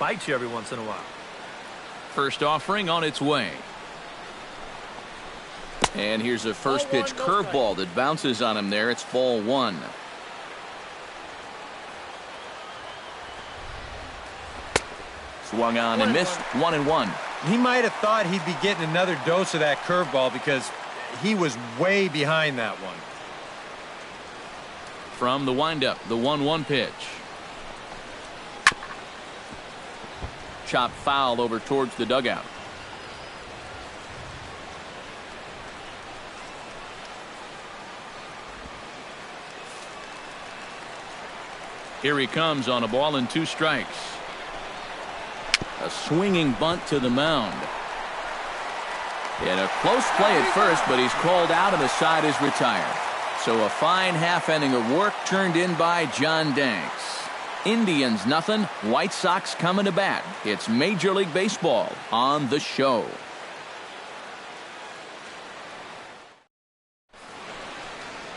bite you every once in a while. First offering on its way. And here's a first pitch curveball that bounces on him there. It's ball one. Swung on and missed. 1-1. He might have thought he'd be getting another dose of that curveball because he was way behind that one. From the windup, the 1-1 pitch. Chop foul over towards the dugout. Here he comes on a ball and 2 strikes. A swinging bunt to the mound. And a close play at first, but he's called out and the side is retired. So a fine half inning of work turned in by John Danks. Indians nothing, White Sox coming to bat. It's Major League Baseball on the show.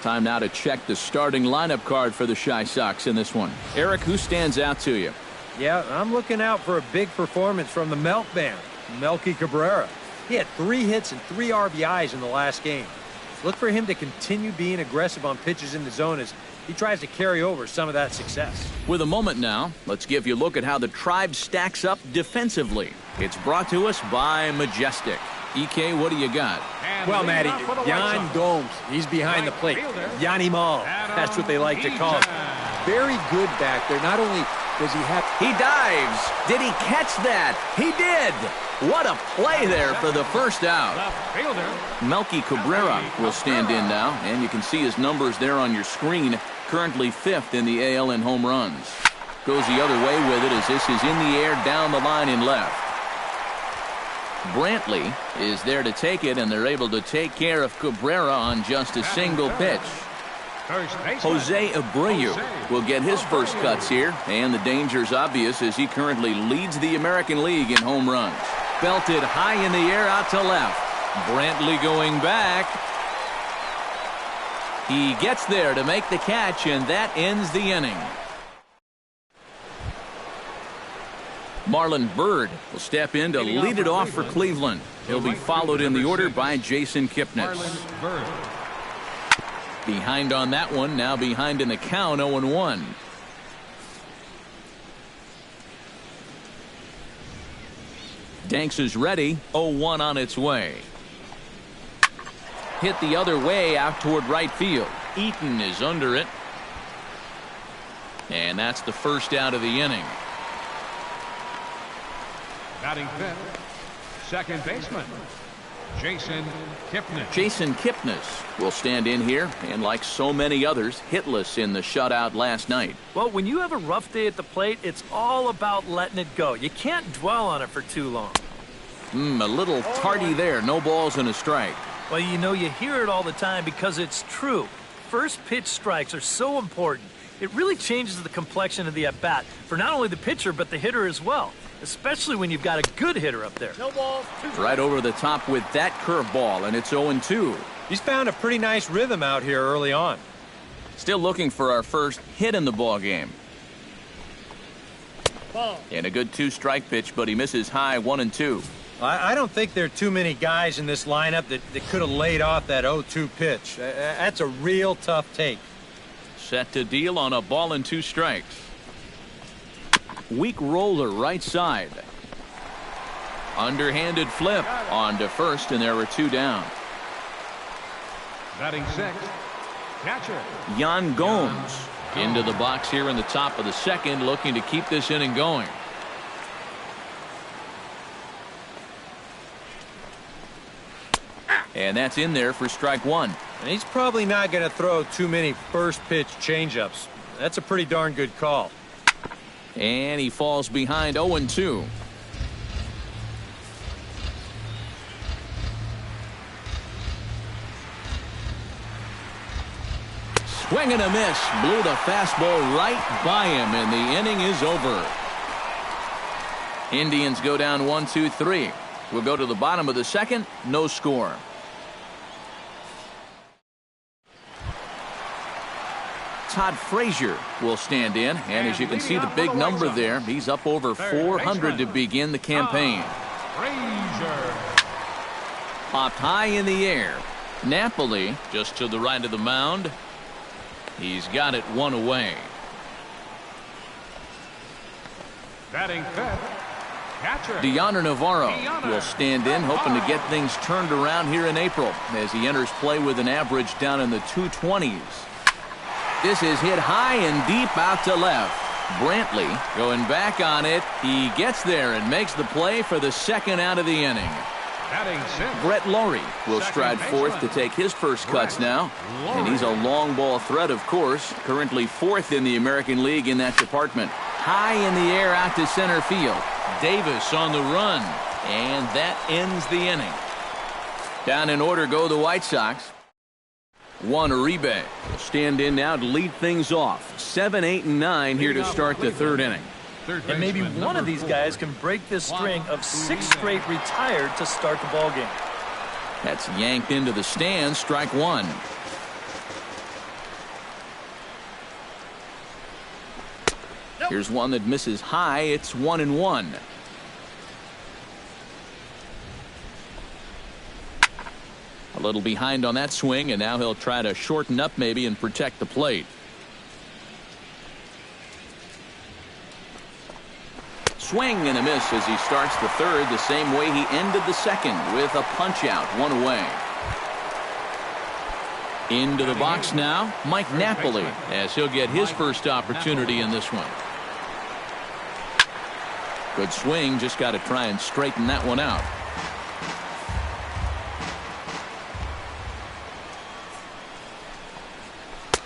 Time now to check the starting lineup card for the Chi Sox in this one. Eric, who stands out to you? Yeah, I'm looking out for a big performance from the Milk Man, Melky Cabrera. He had 3 hits and 3 RBIs in the last game. Look for him to continue being aggressive on pitches in the zone as he tries to carry over some of that success. With a moment now, let's give you a look at how the Tribe stacks up defensively. It's brought to us by Majestic. EK, what do you got? Well, Matty, Yan Gomes, he's behind the plate. Yanni Mall, that's what they like to call him. Very good back there. Not only does he have... He dives. Did he catch that? He did. What a play there for the first out. Melky Cabrera will stand in now, and you can see his numbers there on your screen. Currently 5th in the AL in home runs. Goes the other way with it as this is in the air down the line in left. Brantley is there to take it, and they're able to take care of Cabrera on just a single pitch. Jose Abreu will get his first cuts here, and the danger's obvious as he currently leads the American League in home runs. Belted high in the air out to left. Brantley going back. He gets there to make the catch, and that ends the inning. Marlon Byrd will step in to lead it off for Cleveland. He'll be followed in the order by Jason Kipnis. Behind on that one, now behind in the count, 0-1. Danks is ready, 0-1 on its way. Hit the other way out toward right field. Eaton is under it. And that's the first out of the inning. Batting fifth, second baseman, Jason Kipnis. Jason Kipnis will stand in here, and like so many others, hitless in the shutout last night. Well, when you have a rough day at the plate, it's all about letting it go. You can't dwell on it for too long. A little tardy there. No balls and a strike. Well, you know, you hear it all the time because it's true. First pitch strikes are so important. It really changes the complexion of the at-bat for not only the pitcher but the hitter as well, especially when you've got a good hitter up there. No balls. Right over the top with that curveball, and it's 0-2. He's found a pretty nice rhythm out here early on. Still looking for our first hit in the ball game. And a good 2-strike pitch, but he misses high, 1-2. I don't think there are too many guys in this lineup that could have laid off that 0-2 pitch. That's a real tough take. Set to deal on a ball and 2 strikes. Weak roller right side. Underhanded flip on to first, and there were 2 down. Batting sixth, catcher Yan Gomes into the box here in the top of the second, looking to keep this inning going. And that's in there for strike 1. And he's probably not going to throw too many first pitch changeups. That's a pretty darn good call. And he falls behind 0-2. Swing and a miss. Blew the fastball right by him, and the inning is over. Indians go down 1-2-3. We'll go to the bottom of the second. No score. Todd Frazier will stand in. And as you can see the big number there, he's up over 400 to begin the campaign. Frazier. Popped high in the air. Napoli just to the right of the mound. He's got it one away. Batting fifth, catcher. Deanna Navarro will stand in, hoping to get things turned around here in April as he enters play with an average down in the 220s. This is hit high and deep out to left. Brantley going back on it. He gets there and makes the play for the second out of the inning. Batting sixth, Brett Laurie will stride fourth to take his first cuts now. And he's a long ball threat, of course, currently fourth in the American League in that department. High in the air out to center field. Davis on the run. And that ends the inning. Down in order go the White Sox. Juan Uribe will stand in now to lead things off. 7, 8, and 9 here to start the third inning. And maybe one of these guys can break this string of 6 straight retired to start the ball game. That's yanked into the stands. Strike one. Here's one that misses high. It's 1-1. A little behind on that swing, and now he'll try to shorten up maybe and protect the plate. Swing and a miss as he starts the third the same way he ended the second with a punch out, one away. Into the box now, Mike Napoli, as he'll get his first opportunity in this one. Good swing, just got to try and straighten that one out.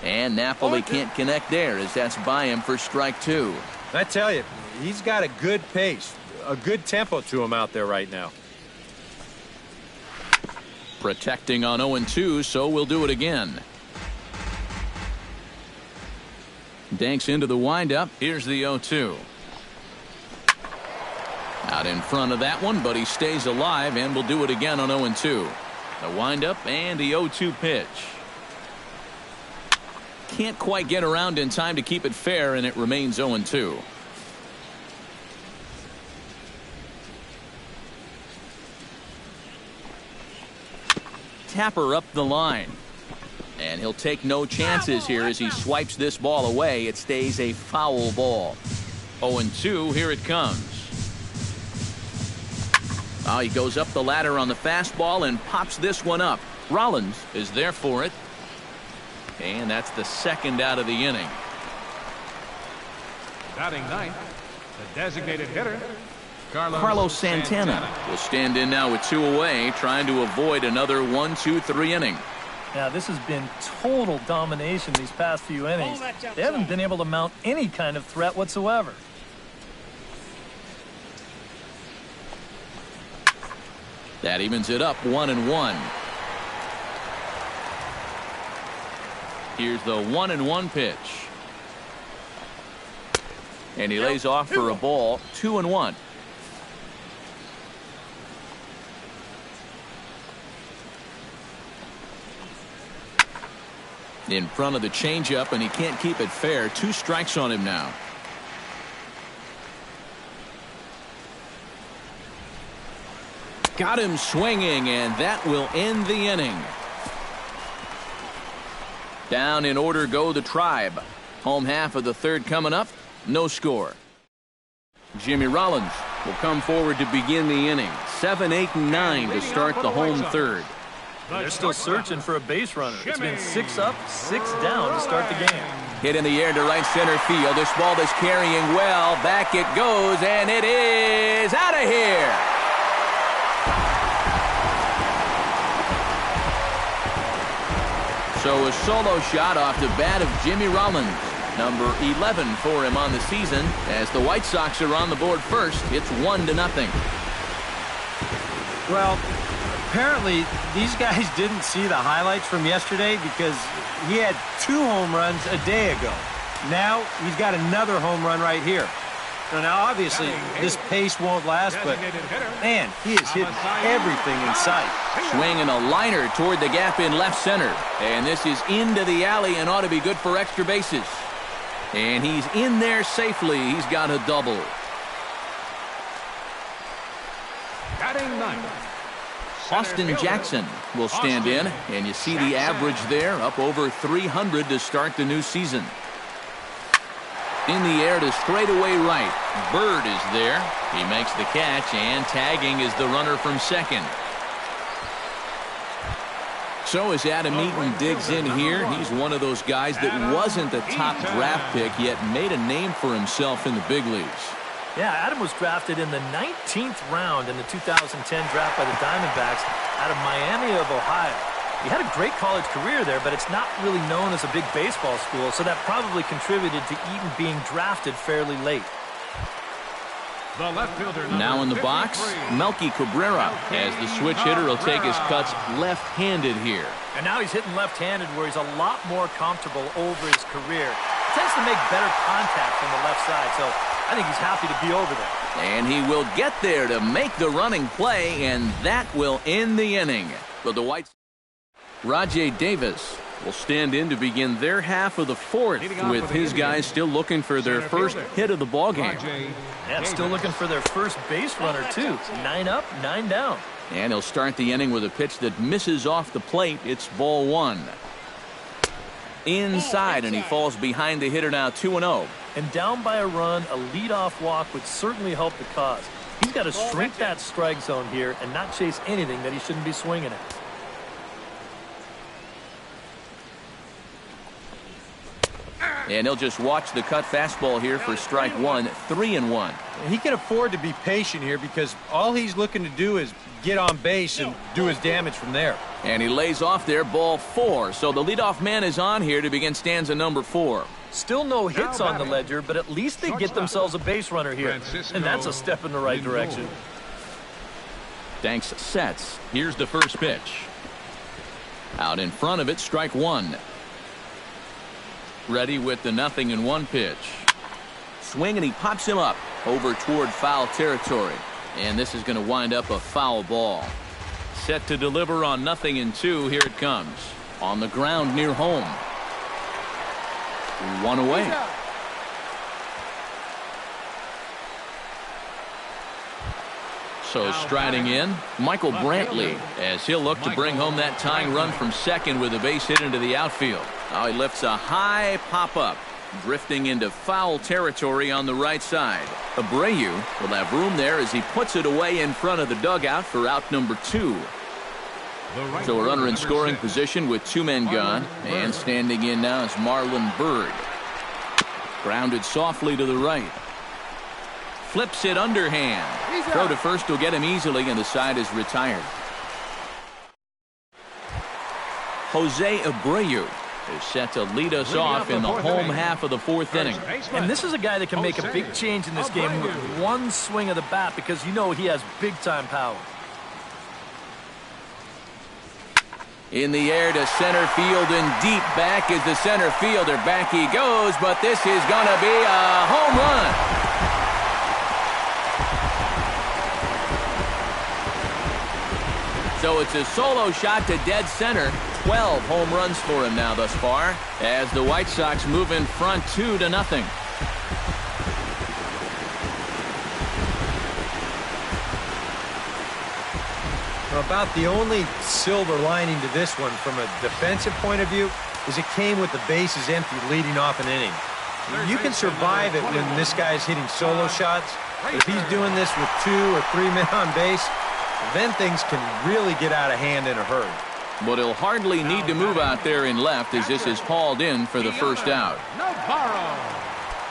And Napoli can't connect there as that's by him for strike two. I tell you, he's got a good pace, a good tempo to him out there right now. Protecting on 0-2, so we'll do it again. Danks into the windup. Here's the 0-2. Out in front of that one, but he stays alive and will do it again on 0-2. The windup and the 0-2 pitch. Can't quite get around in time to keep it fair, and it remains 0-2. Tapper up the line. And he'll take no chances here as he swipes this ball away. It stays a foul ball. 0-2, here it comes. Oh, he goes up the ladder on the fastball and pops this one up. Rollins is there for it. And that's the second out of the inning. Batting ninth, the designated hitter, Carlos Santana will stand in now with 2 away, trying to avoid another 1-2-3 inning. Now, this has been total domination these past few innings. They haven't been able to mount any kind of threat whatsoever. That evens it up 1-1. Here's the 1-1 pitch. And he lays off for a ball. 2-1. In front of the changeup, and he can't keep it fair. 2 strikes on him now. Got him swinging, and that will end the inning. Down in order go the Tribe. Home half of the third coming up. No score. Jimmy Rollins will come forward to begin the inning. 7, 8, and 9 to start the home third. They're still searching for a base runner. It's been 6 up, 6 down to start the game. Hit in the air to right center field. This ball is carrying well. Back it goes, and it is out of here. So a solo shot off the bat of Jimmy Rollins. Number 11 for him on the season. As the White Sox are on the board first, it's 1-0. Well, apparently these guys didn't see the highlights from yesterday because he had 2 home runs a day ago. Now he's got another home run right here. So now, obviously, this pace won't last, but, man, he is hitting everything in sight. Swinging a liner toward the gap in left center. And this is into the alley and ought to be good for extra bases. And he's in there safely. He's got a double. Batting ninth. Austin Jackson will stand in, and you see the average there, up over 300 to start the new season. In the air to straightaway right. Bird is there. He makes the catch, and tagging is the runner from second. So as Adam Eaton digs in here, he's one of those guys that wasn't the top draft pick, yet made a name for himself in the big leagues. Yeah, Adam was drafted in the 19th round in the 2010 draft by the Diamondbacks out of Miami of Ohio. He had a great college career there, but it's not really known as a big baseball school, so that probably contributed to Eaton being drafted fairly late. The left fielder, now in the box, Melky Cabrera, as the switch hitter will take his cuts left-handed here. And now he's hitting left-handed where he's a lot more comfortable over his career. He tends to make better contact from the left side, so I think he's happy to be over there. And he will get there to make the running play, and that will end the inning. But the Whites, Rajay Davis will stand in to begin their half of the fourth, with his guys still looking for their first hit of the ballgame. Yeah, still looking for their first base runner, too. 9 up, 9 down. And he'll start the inning with a pitch that misses off the plate. It's ball one. Inside, and he falls behind the hitter now 2-0. And down by a run, a leadoff walk would certainly help the cause. He's got to shrink that strike zone here and not chase anything that he shouldn't be swinging at. And he'll just watch the cut fastball here for strike one, 3-1. He can afford to be patient here because all he's looking to do is get on base and do his damage from there. And he lays off there, ball four. So the leadoff man is on here to begin stanza number 4. Still no hits on the ledger, but at least they get themselves a base runner here. And that's a step in the right direction. Danks sets. Here's the first pitch. Out in front of it, strike one. Ready with the 0-1 pitch. Swing, and he pops him up over toward foul territory. And this is going to wind up a foul ball. Set to deliver on 0-2. Here it comes. On the ground near home. One away. So striding in, Michael Brantley, as he'll look to bring home that tying run from second with a base hit into the outfield. Now he lifts a high pop-up, drifting into foul territory on the right side. Abreu will have room there as he puts it away in front of the dugout for out number 2. So a runner in scoring position with 2 men gone, and standing in now is Marlon Byrd. Grounded softly to the right. Flips it underhand. Throw to first will get him easily, and the side is retired. Jose Abreu is set to lead us off in the home half of the 4th inning. And this is a guy that can make a big change in this game with one swing of the bat, because you know he has big-time power. In the air to center field, and deep back is the center fielder. Back he goes, but this is going to be a home run. So it's a solo shot to dead center. 12 home runs for him now thus far, as the White Sox move in front 2-0. About the only silver lining to this one from a defensive point of view is it came with the bases empty leading off an inning. You can survive it when this guy's hitting solo shots, but if he's doing this with 2 or 3 men on base, then things can really get out of hand in a hurry. But he'll hardly need to move out there in left, as this is hauled in for the first out.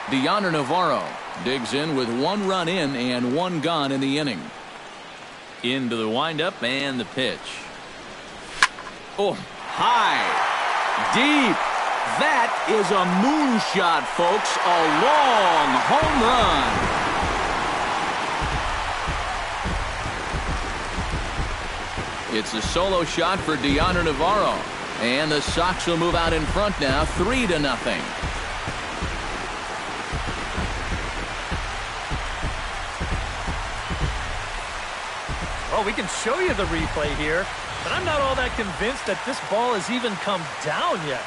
Deoner Navarro digs in with 1 run in and 1 gone in the inning. Into the windup and the pitch. Oh, high, deep. That is a moonshot, folks. A long home run. It's a solo shot for Deoner Navarro. And the Sox will move out in front now, 3-0. Well, we can show you the replay here, but I'm not all that convinced that this ball has even come down yet.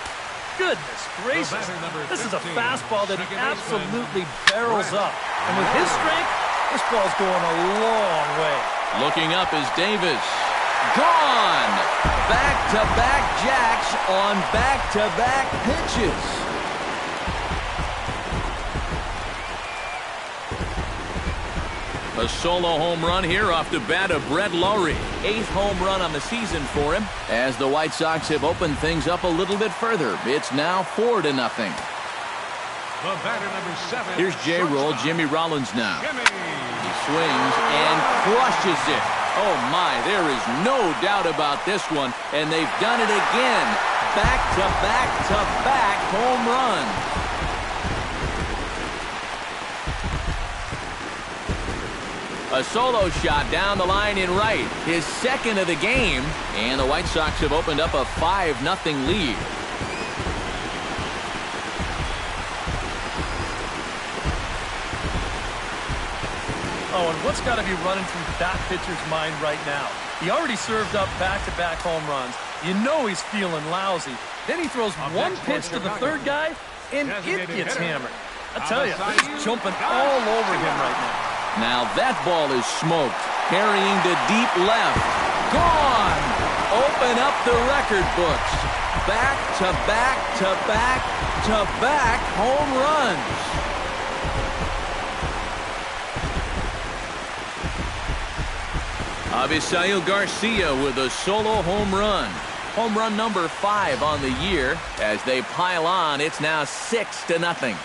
Goodness gracious. This is a fastball that he absolutely barrels up. And with his strength, this ball's going a long way. Looking up is Davis. Gone! Back-to-back jacks on back-to-back pitches. A solo home run here off the bat of Brett Lowry. 8th home run on the season for him. As the White Sox have opened things up a little bit further, it's now 4-0. The batter, number 7. Here's J-Roll, Jimmy Rollins now. He swings and crushes it. Oh my, there is no doubt about this one, and they've done it again. Back-to-back-to-back home runs. A solo shot down the line in right, his second of the game, and the White Sox have opened up a 5-0 lead. Oh, and what's got to be running through that pitcher's mind right now? He already served up back-to-back home runs. You know he's feeling lousy. Then he throws one pitch to the third guy, and it gets hammered. I tell you, it's jumping all over him right now. Now that ball is smoked. Carrying to deep left. Gone! Open up the record books. Back-to-back-to-back-to-back home runs. Avisail Garcia with a solo home run. Home run number 5 on the year. As they pile on, it's now 6-0.